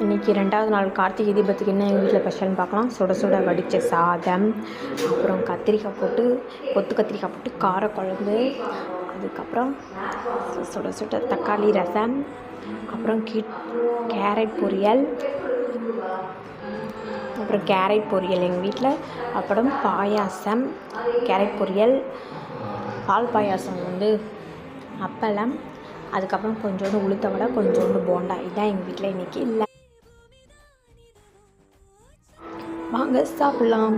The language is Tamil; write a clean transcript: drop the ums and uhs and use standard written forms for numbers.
இன்றைக்கி 2வது நாள் கார்த்திகை தீபத்துக்கு என்ன எங்கள் வீட்டில் ஸ்பெஷல்னு பார்க்கலாம். சுட சுட வடித்த சாதம், அப்புறம் கத்திரிக்காய் போட்டு கொத்து கத்திரிக்காய் போட்டு காரக்குழம்பு, அதுக்கப்புறம் சுட சுட தக்காளி ரசம், அப்புறம் கேரட் பொரியல், எங்கள் வீட்டில். அப்புறம் பாயாசம், கேரட் பொரியல், பால் பாயாசம் அப்பளம், அதுக்கப்புறம் கொஞ்சோண்டு உளுத்த வடை, கொஞ்சோண்டு போண்டா. இதுதான் எங்கள் வீட்டில் இன்றைக்கி இல்லை. வாங்க சாப்பிட்லாம்.